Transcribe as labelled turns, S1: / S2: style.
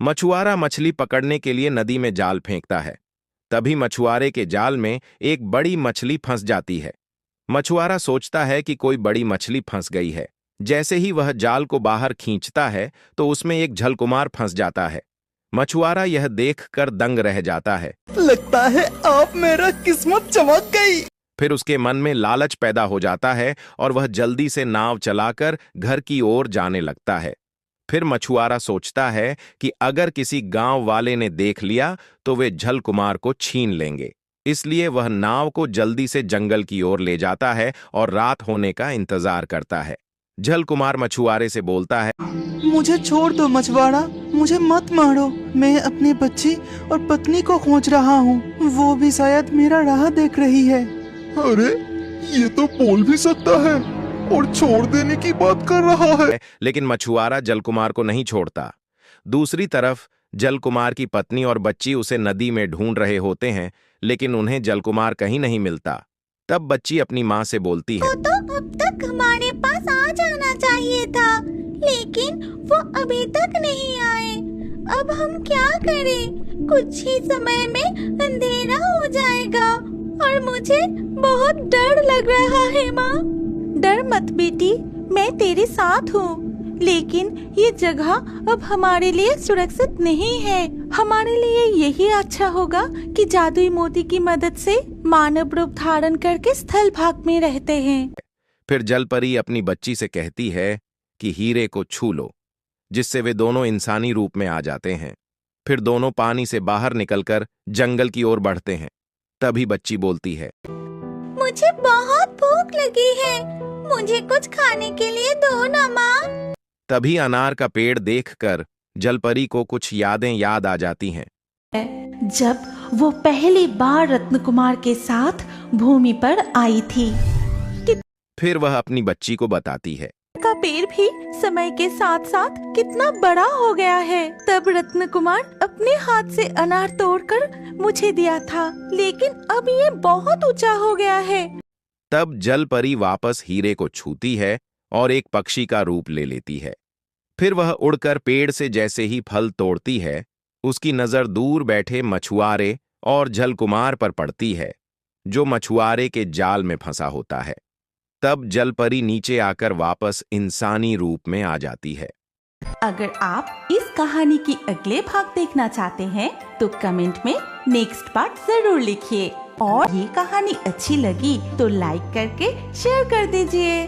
S1: मछुआरा मछली पकड़ने के लिए नदी में जाल फेंकता है। तभी मछुआरे के जाल में एक बड़ी मछली फंस जाती है। मछुआरा सोचता है कि कोई बड़ी मछली फंस गई है। जैसे ही वह जाल को बाहर खींचता है तो उसमें एक जलकुमार फंस जाता है। मछुआरा यह देखकर दंग रह जाता है।
S2: लगता है आप मेरा किस्मत चमक गई।
S1: फिर उसके मन में लालच पैदा हो जाता है और वह जल्दी से नाव चलाकर घर की ओर जाने लगता है। फिर मछुआरा सोचता है कि अगर किसी गांव वाले ने देख लिया तो वे जलकुमार को छीन लेंगे। इसलिए वह नाव को जल्दी से जंगल की ओर ले जाता है और रात होने का इंतजार करता है। जलकुमार मछुआरे से बोलता है,
S2: मुझे छोड़ दो मछुआरा, मुझे मत मारो। मैं अपनी बच्ची और पत्नी को खोज रहा हूँ, वो भी शायद मेरा राह देख रही है।
S3: अरे ये तो बोल भी सकता है और छोड़ देने की बात कर रहा है।
S1: लेकिन मछुआरा जलकुमार को नहीं छोड़ता। दूसरी तरफ जलकुमार की पत्नी और बच्ची उसे नदी में ढूंढ रहे होते हैं, लेकिन उन्हें जलकुमार कहीं नहीं मिलता। तब बच्ची अपनी माँ से बोलती है,
S4: तो अब तक हमारे पास आ जाना चाहिए था, लेकिन वो अभी तक नहीं आए। अब हम क्या करें? कुछ ही समय में अंधेरा हो जाएगा और मुझे बहुत डर लग रहा है माँ।
S5: डर मत बेटी, मैं तेरे साथ हूँ। लेकिन ये जगह अब हमारे लिए सुरक्षित नहीं है। हमारे लिए यही अच्छा होगा कि जादुई मोती की मदद से मानव रूप धारण करके स्थल भाग में रहते हैं।
S1: फिर जलपरी अपनी बच्ची से कहती है कि हीरे को छू लो, जिससे वे दोनों इंसानी रूप में आ जाते हैं। फिर दोनों पानी से बाहर निकलकर जंगल की ओर बढ़ते हैं। तभी बच्ची बोलती है,
S4: मुझे बहुत भूख लगी है, मुझे कुछ खाने के लिए दो ना माँ।
S1: तभी अनार का पेड़ देखकर जलपरी को कुछ यादें याद आ जाती हैं।
S5: जब वो पहली बार रत्नकुमार के साथ भूमि पर आई थी।
S1: फिर वह अपनी बच्ची को बताती है,
S5: का पेड़ भी समय के साथ साथ कितना बड़ा हो गया है। तब रत्नकुमार अपने हाथ से अनार तोड़कर मुझे दिया था, लेकिन अब ये बहुत ऊंचा हो गया है।
S1: तब जलपरी वापस हीरे को छूती है और एक पक्षी का रूप ले लेती है। फिर वह उड़कर पेड़ से जैसे ही फल तोड़ती है, उसकी नजर दूर बैठे मछुआरे और जलकुमार पर पड़ती है, जो मछुआरे के जाल में फंसा होता है। तब जलपरी नीचे आकर वापस इंसानी रूप में आ जाती है।
S5: अगर आप इस कहानी की अगले भाग देखना चाहते हैं तो कमेंट में नेक्स्ट पार्ट जरूर लिखिए, और ये कहानी अच्छी लगी तो लाइक करके शेयर कर दीजिए।